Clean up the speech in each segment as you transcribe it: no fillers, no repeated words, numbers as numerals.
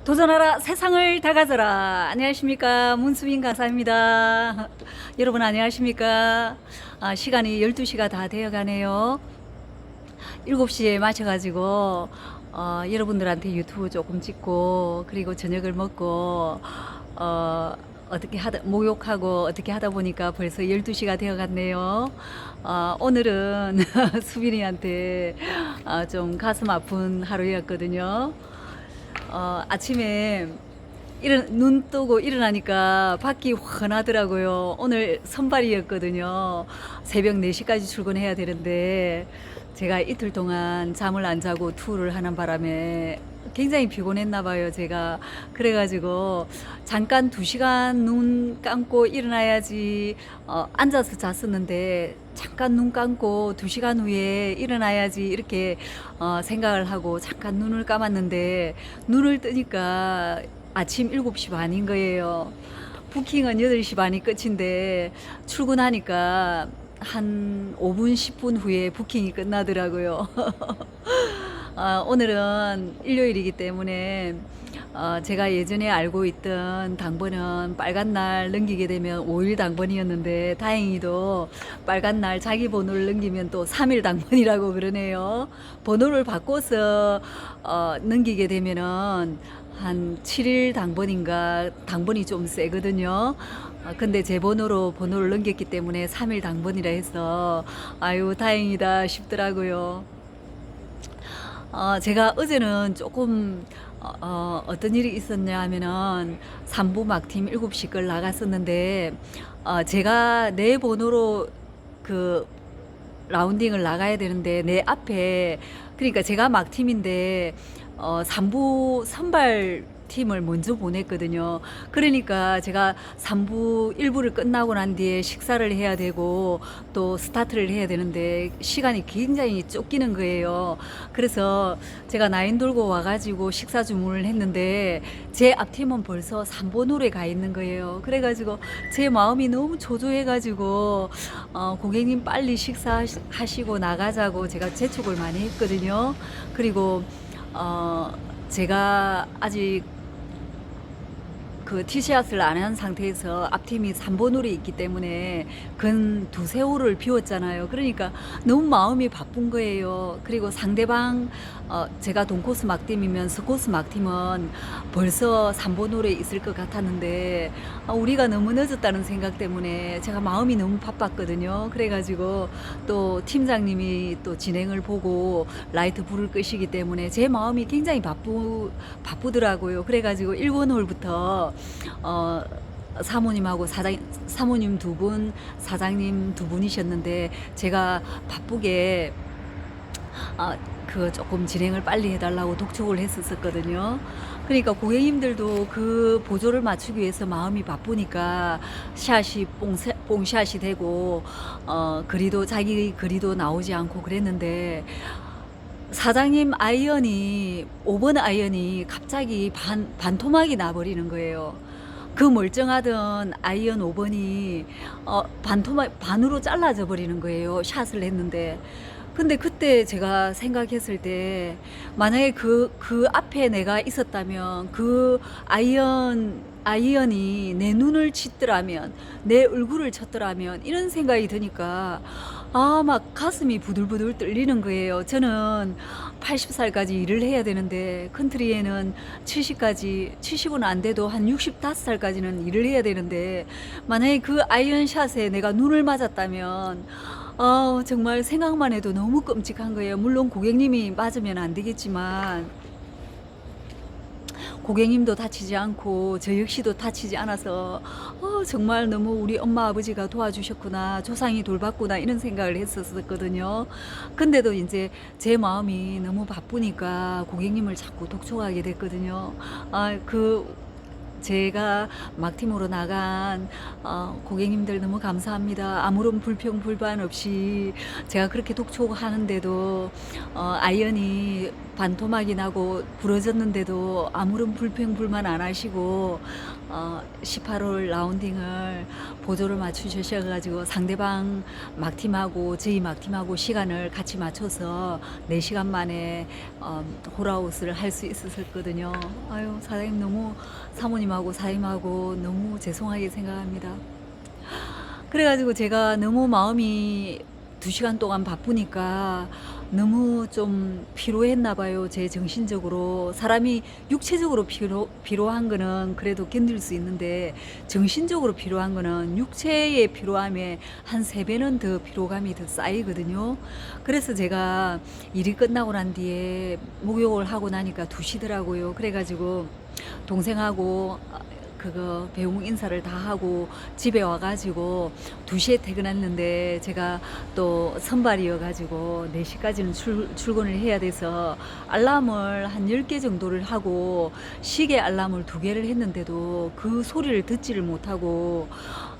도전하라 세상을 다 가져라. 안녕하십니까, 문수민 강사입니다. 여러분 안녕하십니까. 시간이 12시가 다 되어 가네요. 7시에 마셔가지고 여러분들한테 유튜브 조금 찍고 그리고 저녁을 먹고 어떻게 하다 목욕하고 어떻게 하다 보니까 벌써 12시가 되어 갔네요. 오늘은 수빈이한테 좀 가슴 아픈 하루였거든요. 아침에 눈 뜨고 일어나니까 밖이 환하더라고요. 오늘 선발이었거든요. 새벽 4시까지 출근해야 되는데 제가 이틀 동안 잠을 안 자고 투를 하는 바람에 굉장히 피곤했나 봐요, 제가. 그래가지고 잠깐 2시간 눈 감고 일어나야지, 앉아서 잤었는데 잠깐 눈 감고 2시간 후에 일어나야지 이렇게 생각을 하고 잠깐 눈을 감았는데 눈을 뜨니까 아침 7시 반인 거예요. 부킹은 8시 반이 끝인데 출근하니까 한 5분, 10분 후에 부킹이 끝나더라고요. 오늘은 일요일이기 때문에 제가 예전에 알고 있던 당번은 빨간 날 넘기게 되면 5일 당번이었는데 다행히도 빨간 날 자기 번호를 넘기면 또 3일 당번이라고 그러네요. 번호를 바꿔서 넘기게 되면은 한 7일 당번인가, 당번이 좀 세거든요. 근데 제 번호를 넘겼기 때문에 3일 당번이라 해서 아유 다행이다 싶더라고요. 제가 어제는 조금 어떤 일이 있었냐 하면은 3부 막팀 7시 걸 나갔었는데 제가 내 번호로 그 라운딩을 나가야 되는데 내 앞에, 그러니까 제가 막팀인데 3부 선발 팀을 먼저 보냈거든요. 그러니까 제가 3부 1부를 끝나고 난 뒤에 식사를 해야 되고 또 스타트를 해야 되는데 시간이 굉장히 쫓기는 거예요. 그래서 제가 나인 돌고 와가지고 식사 주문을 했는데 제 앞팀은 벌써 3번홀에 가 있는 거예요. 그래가지고 제 마음이 너무 초조해가지고 고객님 빨리 식사하시고 나가자고 제가 재촉을 많이 했거든요. 그리고 제가 아직 그 티샷을 안 한 상태에서 앞팀이 3번홀에 있기 때문에 근 두세 홀을 비웠잖아요. 그러니까 너무 마음이 바쁜 거예요. 그리고 상대방 제가 동코스 막팀이면 스코스 막팀은 벌써 3번홀에 있을 것 같았는데 우리가 너무 늦었다는 생각 때문에 제가 마음이 너무 바빴거든요. 그래가지고 또 팀장님이 또 진행을 보고 라이트 불을 끄시기 때문에 제 마음이 굉장히 바쁘더라고요. 그래가지고 1번 홀부터 사모님하고 사모님 2분, 사장님 2분이셨는데 제가 바쁘게 그 조금 진행을 빨리 해달라고 독촉을 했었거든요. 그러니까 고객님들도 그 보조를 맞추기 위해서 마음이 바쁘니까 샷이 뽕샷이 되고 거리도 자기 거리도 나오지 않고 그랬는데 사장님 아이언이 5번 아이언이 갑자기 반토막이 나버리는 거예요. 그 멀쩡하던 아이언 5번이 반으로 잘라져 버리는 거예요. 샷을 했는데. 근데 그때 제가 생각했을 때 만약에 그 앞에 내가 있었다면 그 아이언이 내 눈을 치더라면, 내 얼굴을 쳤더라면, 이런 생각이 드니까 막 가슴이 부들부들 떨리는 거예요. 저는 80살까지 일을 해야 되는데 컨트리에는 70은 안 돼도 한 65살까지는 일을 해야 되는데 만약에 그 아이언샷에 내가 눈을 맞았다면 정말 생각만 해도 너무 끔찍한 거예요. 물론 고객님이 맞으면 안 되겠지만 고객님도 다치지 않고 저 역시도 다치지 않아서 정말 너무 우리 엄마 아버지가 도와주셨구나, 조상이 돌봤구나, 이런 생각을 했었거든요. 근데도 이제 제 마음이 너무 바쁘니까 고객님을 자꾸 독촉하게 됐거든요. 제가 막팀으로 나간 고객님들 너무 감사합니다. 아무런 불평 불만 없이 제가 그렇게 독촉하는데도 아이언이 반토막이 나고 부러졌는데도 아무런 불평 불만 안 하시고 18홀 라운딩을 보조를 맞추셔 가지고 상대방 막팀하고 저희 막팀하고 시간을 같이 맞춰서 4시간 만에 홀아웃을 할 수 있었거든요. 아유, 사장님 너무, 사모님하고 사장님하고 너무 죄송하게 생각합니다. 그래가지고 제가 너무 마음이 2시간 동안 바쁘니까 너무 좀 피로했나 봐요. 제 정신적으로. 사람이 육체적으로 피로한 거는 그래도 견딜 수 있는데, 정신적으로 피로한 거는 육체의 피로함에 한 3배는 더 피로감이 더 쌓이거든요. 그래서 제가 일이 끝나고 난 뒤에 목욕을 하고 나니까 2시더라고요. 그래가지고 동생하고 그거 배웅 인사를 다 하고 집에 와가지고 2시에 퇴근했는데, 제가 또 선발이어가지고 4시까지는 출근을 해야 돼서 알람을 한 10개 정도를 하고 시계 알람을 2개를 했는데도 그 소리를 듣지를 못하고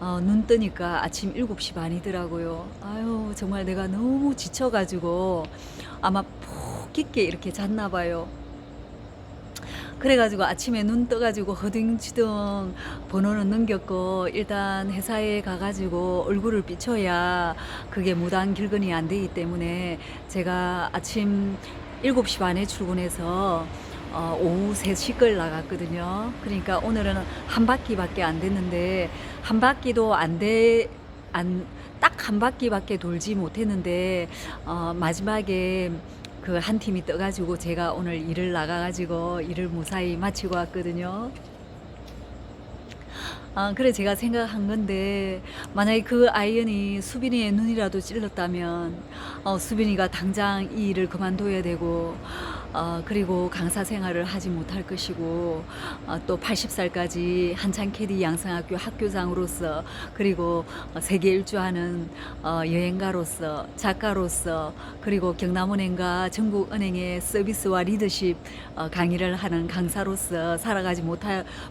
눈 뜨니까 아침 7시 반이더라고요. 아유, 정말 내가 너무 지쳐가지고 아마 푹 깊게 이렇게 잤나 봐요. 그래가지고 아침에 눈 떠가지고 허둥지둥 번호는 넘겼고, 일단 회사에 가가지고 얼굴을 비춰야 그게 무단 길근이 안 되기 때문에 제가 아침 7시 반에 출근해서 오후 3시걸 나갔거든요. 그러니까 오늘은 한 바퀴밖에 안 됐는데, 한 바퀴도 딱 한 바퀴밖에 돌지 못했는데, 마지막에 그 한 팀이 떠가지고 제가 오늘 일을 나가가지고 일을 무사히 마치고 왔거든요. 그래 제가 생각한 건데, 만약에 그 아이언이 수빈이의 눈이라도 찔렀다면 수빈이가 당장 이 일을 그만둬야 되고, 그리고 강사 생활을 하지 못할 것이고, 또 80살까지 한창 캐디 양성학교 학교장으로서, 그리고 세계 일주하는 여행가로서, 작가로서, 그리고 경남은행과 전국은행의 서비스와 리더십 강의를 하는 강사로서 살아가지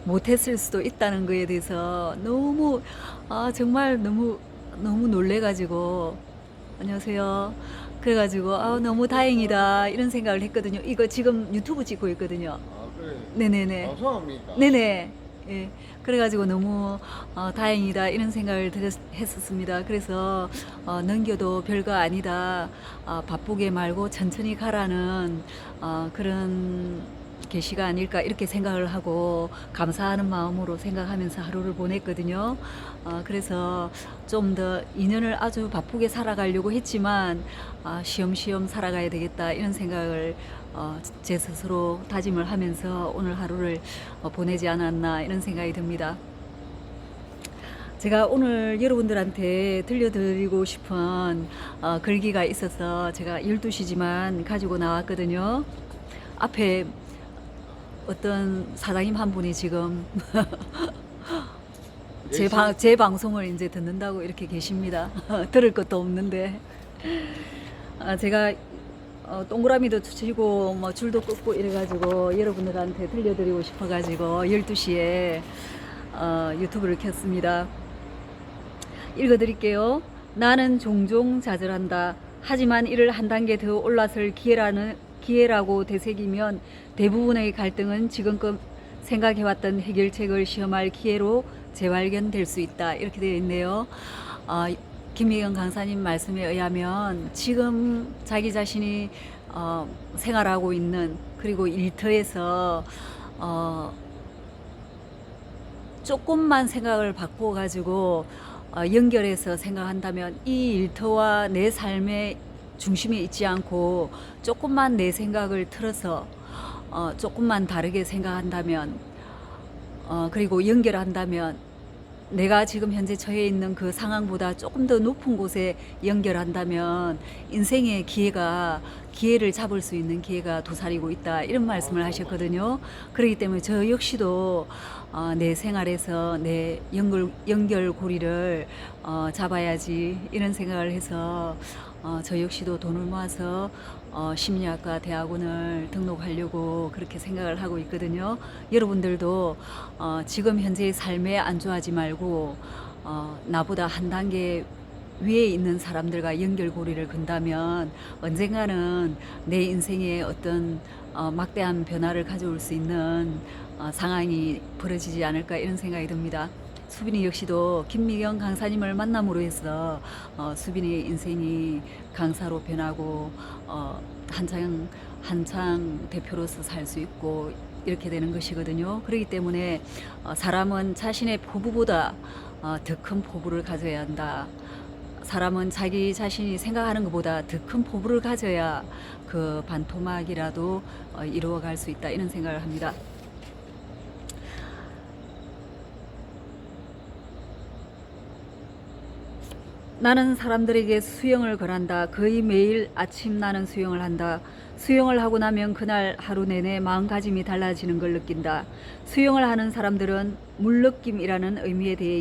못했을 수도 있다는 거에 대해서 너무 정말 너무 놀래가지고, 안녕하세요. 그래가지고 너무 다행이다 이런 생각을 했거든요. 이거 지금 유튜브 찍고 있거든요. 아, 그래. 네네네. 방송합니까? 네네. 예. 그래가지고 너무 다행이다 이런 생각을 했었습니다. 그래서 넘겨도 별거 아니다. 바쁘게 말고 천천히 가라는 그런 계시가 아닐까 이렇게 생각을 하고 감사하는 마음으로 생각하면서 하루를 보냈거든요. 그래서 좀 더 2년을 아주 바쁘게 살아가려고 했지만 쉬엄쉬엄 살아가야 되겠다 이런 생각을 제 스스로 다짐을 하면서 오늘 하루를 보내지 않았나 이런 생각이 듭니다. 제가 오늘 여러분들한테 들려드리고 싶은 글귀가 있어서 제가 12시지만 가지고 나왔거든요. 앞에 어떤 사장님 한 분이 지금 제 방송을 이제 듣는다고 이렇게 계십니다. 들을 것도 없는데. 제가 동그라미도 치고 뭐 줄도 긋고 이래가지고 여러분들한테 들려드리고 싶어가지고 12시에 유튜브를 켰습니다. 읽어드릴게요. 나는 종종 좌절한다. 하지만 이를 한 단계 더 올라설 기회라고 되새기면 대부분의 갈등은 지금껏 생각해왔던 해결책을 시험할 기회로 재발견될 수 있다. 이렇게 되어 있네요. 김미경 강사님 말씀에 의하면 지금 자기 자신이 생활하고 있는, 그리고 일터에서 조금만 생각을 바꿔 가지고 연결해서 생각한다면 이 일터와 내 삶의 중심에 있지 않고 조금만 내 생각을 틀어서 조금만 다르게 생각한다면, 그리고 연결한다면, 내가 지금 현재 처해 있는 그 상황보다 조금 더 높은 곳에 연결한다면 인생의 기회를 잡을 수 있는 기회가 도사리고 있다 이런 말씀을 하셨거든요. 그렇기 때문에 저 역시도 내 생활에서 내 연결고리를 잡아야지 이런 생각을 해서 저 역시도 돈을 모아서 심리학과 대학원을 등록하려고 그렇게 생각을 하고 있거든요. 여러분들도 지금 현재의 삶에 안주하지 말고 나보다 한 단계 위에 있는 사람들과 연결고리를 건다면 언젠가는 내 인생에 어떤 막대한 변화를 가져올 수 있는 상황이 벌어지지 않을까 이런 생각이 듭니다. 수빈이 역시도 김미경 강사님을 만남으로 해서 수빈이의 인생이 강사로 변하고 한창 대표로서 살 수 있고 이렇게 되는 것이거든요. 그렇기 때문에 사람은 자신의 포부보다 더 큰 포부를 가져야 한다. 사람은 자기 자신이 생각하는 것보다 더 큰 포부를 가져야 그 반토막이라도 이루어갈 수 있다 이런 생각을 합니다. 나는 사람들에게 수영을 권한다. 거의 매일 아침 나는 수영을 한다. 수영을 하고 나면 그날 하루 내내 마음가짐이 달라지는 걸 느낀다. 수영을 하는 사람들은 물느낌이라는 의미에 대해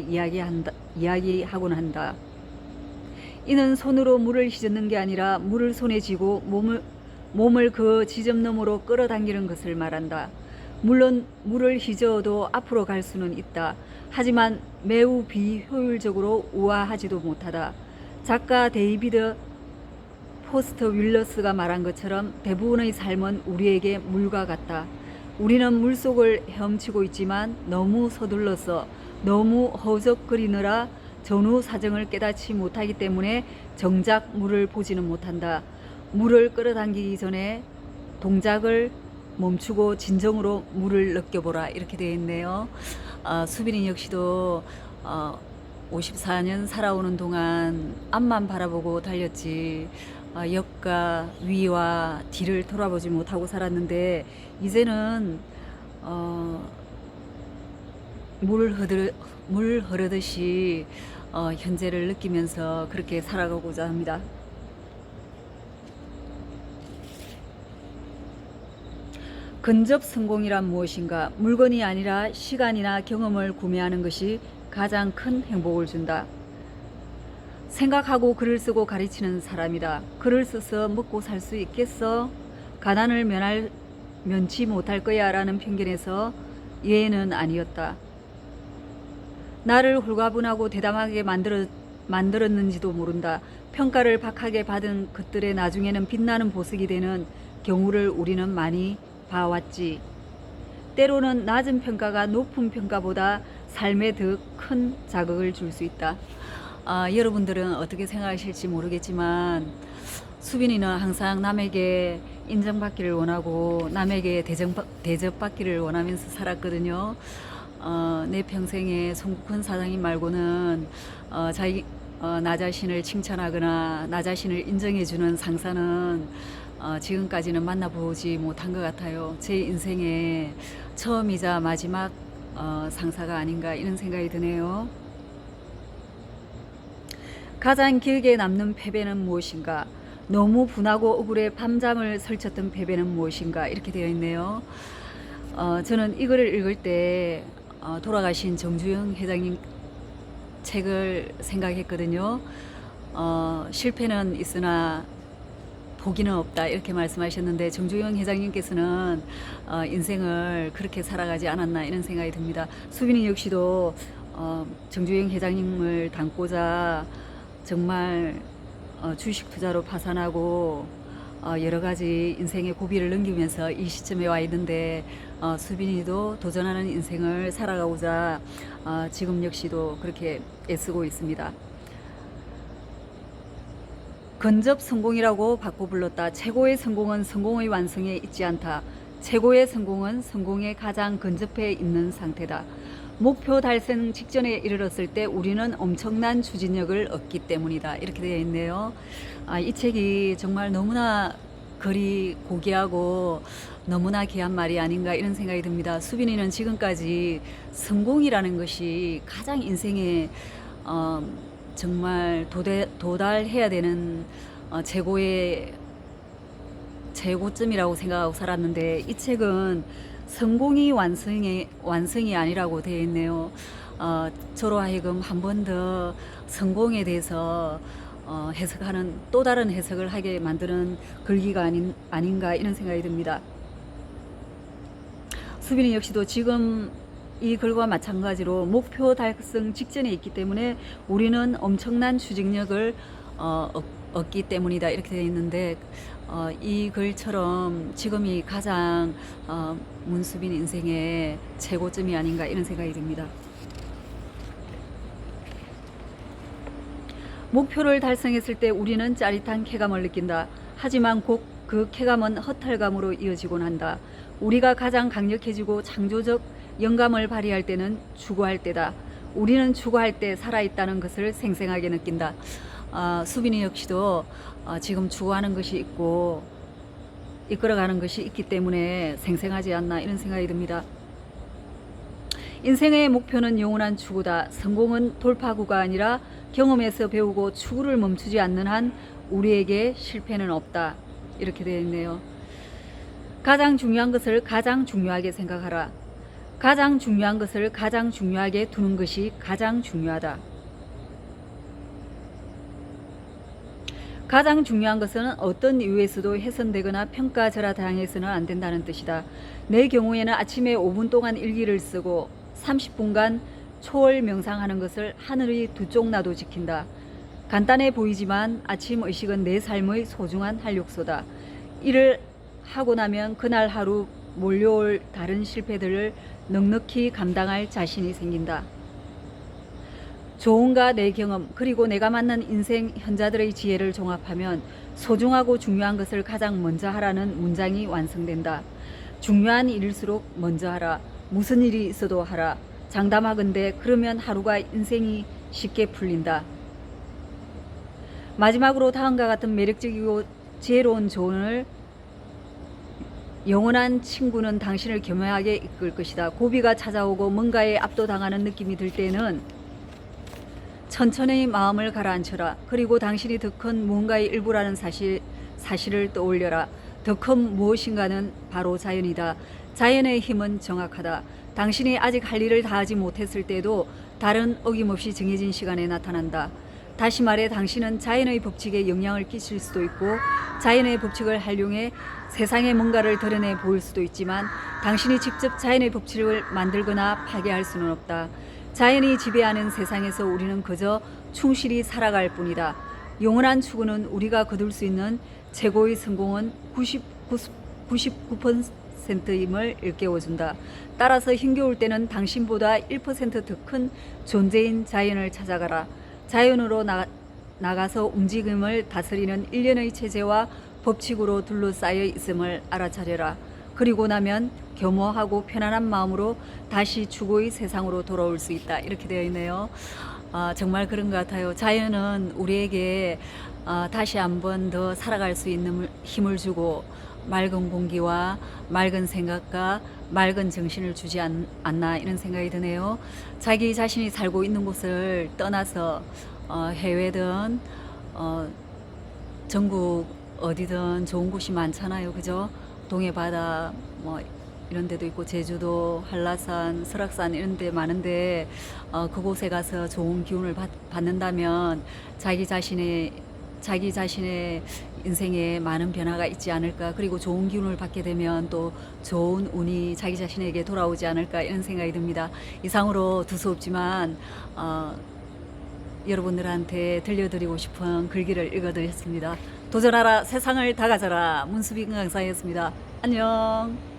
이야기하곤 한다. 이는 손으로 물을 휘젓는 게 아니라 물을 손에 쥐고 몸을 그 지점 너머로 끌어당기는 것을 말한다. 물론 물을 휘저어도 앞으로 갈 수는 있다. 하지만 매우 비효율적으로 우아하지도 못하다. 작가 데이비드 포스터 윌러스가 말한 것처럼 대부분의 삶은 우리에게 물과 같다. 우리는 물속을 헤엄치고 있지만 너무 서둘러서 너무 허우적거리느라 전후 사정을 깨닫지 못하기 때문에 정작 물을 보지는 못한다. 물을 끌어당기기 전에 동작을 멈추고 진정으로 물을 느껴보라 이렇게 되어 있네요. 수빈이 역시도 54년 살아오는 동안 앞만 바라보고 달렸지 옆과 위와 뒤를 돌아보지 못하고 살았는데 이제는 물 흐르듯이 현재를 느끼면서 그렇게 살아가고자 합니다. 근접 성공이란 무엇인가? 물건이 아니라 시간이나 경험을 구매하는 것이 가장 큰 행복을 준다. 생각하고 글을 쓰고 가르치는 사람이다. 글을 써서 먹고 살 수 있겠어? 가난을 면치 못할 거야 라는 편견에서 예는 아니었다. 나를 홀가분하고 대담하게 만들었는지도 모른다. 평가를 박하게 받은 것들의 나중에는 빛나는 보석이 되는 경우를 우리는 많이 봐왔지. 때로는 낮은 평가가 높은 평가보다 삶에 더 큰 자극을 줄 수 있다. 여러분들은 어떻게 생각하실지 모르겠지만 수빈이는 항상 남에게 인정받기를 원하고 남에게 대접받기를 원하면서 살았거든요. 내 평생에 송국헌 사장님 말고는 나 자신을 칭찬하거나 나 자신을 인정해주는 상사는 지금까지는 만나보지 못한 것 같아요. 제 인생의 처음이자 마지막 상사가 아닌가 이런 생각이 드네요. 가장 기억에 남는 패배는 무엇인가? 너무 분하고 억울해 밤잠을 설쳤던 패배는 무엇인가? 이렇게 되어 있네요. 저는 이 글을 읽을 때 돌아가신 정주영 회장님 책을 생각했거든요. 실패는 있으나 포기는 없다 이렇게 말씀하셨는데 정주영 회장님께서는 인생을 그렇게 살아가지 않았나 이런 생각이 듭니다. 수빈이 역시도 정주영 회장님을 닮고자 정말 주식 투자로 파산하고 여러 가지 인생의 고비를 넘기면서 이 시점에 와 있는데 수빈이도 도전하는 인생을 살아가고자 지금 역시도 그렇게 애쓰고 있습니다. 근접 성공이라고 바꿔 불렀다. 최고의 성공은 성공의 완성에 있지 않다. 최고의 성공은 성공에 가장 근접해 있는 상태다. 목표 달성 직전에 이르렀을 때 우리는 엄청난 추진력을 얻기 때문이다. 이렇게 되어 있네요. 이 책이 정말 너무나 글이 고귀하고 너무나 귀한 말이 아닌가 이런 생각이 듭니다. 수빈이는 지금까지 성공이라는 것이 가장 인생에 정말 도달해야 되는 최고점이라고 생각하고 살았는데 이 책은 성공이 완성이 아니라고 되어 있네요. 저로 하여금 한 번 더 성공에 대해서 해석하는 또 다른 해석을 하게 만드는 글귀가 아닌가 이런 생각이 듭니다. 수빈이 역시도 지금 이 글과 마찬가지로 목표 달성 직전에 있기 때문에 우리는 엄청난 추진력을 얻기 때문이다 이렇게 되어 있는데 이 글처럼 지금이 가장 문수빈 인생의 최고점이 아닌가 이런 생각이 듭니다. 목표를 달성했을 때 우리는 짜릿한 쾌감을 느낀다. 하지만 곧 그 쾌감은 허탈감으로 이어지곤 한다. 우리가 가장 강력해지고 창조적 영감을 발휘할 때는 추구할 때다. 우리는 추구할 때 살아있다는 것을 생생하게 느낀다. 수빈이 역시도 지금 추구하는 것이 있고 이끌어가는 것이 있기 때문에 생생하지 않나 이런 생각이 듭니다. 인생의 목표는 영원한 추구다. 성공은 돌파구가 아니라 경험에서 배우고 추구를 멈추지 않는 한 우리에게 실패는 없다. 이렇게 되어 있네요. 가장 중요한 것을 가장 중요하게 생각하라. 가장 중요한 것을 가장 중요하게 두는 것이 가장 중요하다. 가장 중요한 것은 어떤 이유에서도 훼손되거나 평가절하당해서는 안 된다는 뜻이다. 내 경우에는 아침에 5분 동안 일기를 쓰고 30분간 초월 명상하는 것을 하늘의 두 쪽 나도 지킨다. 간단해 보이지만 아침 의식은 내 삶의 소중한 활력소다. 이를 하고 나면 그날 하루 몰려올 다른 실패들을 넉넉히 감당할 자신이 생긴다. 좋은가 내 경험 그리고 내가 만난 인생 현자들의 지혜를 종합하면 소중하고 중요한 것을 가장 먼저 하라는 문장이 완성된다. 중요한 일일수록 먼저 하라. 무슨 일이 있어도 하라. 장담하건대 그러면 하루가 인생이 쉽게 풀린다. 마지막으로 다음과 같은 매력적이고 지혜로운 조언을 영원한 친구는 당신을 교묘하게 이끌 것이다. 고비가 찾아오고 뭔가에 압도당하는 느낌이 들 때는 천천히 마음을 가라앉혀라. 그리고 당신이 더 큰 무언가의 일부라는 사실을 떠올려라. 더 큰 무엇인가는 바로 자연이다. 자연의 힘은 정확하다. 당신이 아직 할 일을 다하지 못했을 때도 다른 어김없이 정해진 시간에 나타난다. 다시 말해 당신은 자연의 법칙에 영향을 끼칠 수도 있고 자연의 법칙을 활용해 세상에 뭔가를 드러내 보일 수도 있지만 당신이 직접 자연의 법칙을 만들거나 파괴할 수는 없다. 자연이 지배하는 세상에서 우리는 그저 충실히 살아갈 뿐이다. 영원한 추구는 우리가 거둘 수 있는 최고의 성공은 99%임을 일깨워준다. 따라서 힘겨울 때는 당신보다 1% 더 큰 존재인 자연을 찾아가라. 자연으로 나가서 움직임을 다스리는 일련의 체제와 법칙으로 둘러싸여 있음을 알아차려라. 그리고 나면 겸허하고 편안한 마음으로 다시 추구의 세상으로 돌아올 수 있다. 이렇게 되어 있네요. 정말 그런 것 같아요. 자연은 우리에게 다시 한번 더 살아갈 수 있는 힘을 주고 맑은 공기와 맑은 생각과 맑은 정신을 주지 않나 이런 생각이 드네요. 자기 자신이 살고 있는 곳을 떠나서 해외든 전국 어디든 좋은 곳이 많잖아요. 그죠? 동해 바다 뭐 이런 데도 있고 제주도, 한라산, 설악산 이런 데 많은데 그곳에 가서 좋은 기운을 받는다면 자기 자신의 인생에 많은 변화가 있지 않을까. 그리고 좋은 기운을 받게 되면 또 좋은 운이 자기 자신에게 돌아오지 않을까 이런 생각이 듭니다. 이상으로 두서없지만 여러분들한테 들려드리고 싶은 글귀를 읽어드렸습니다. 도전하라 세상을 다 가져라 문수빈 강사였습니다. 안녕.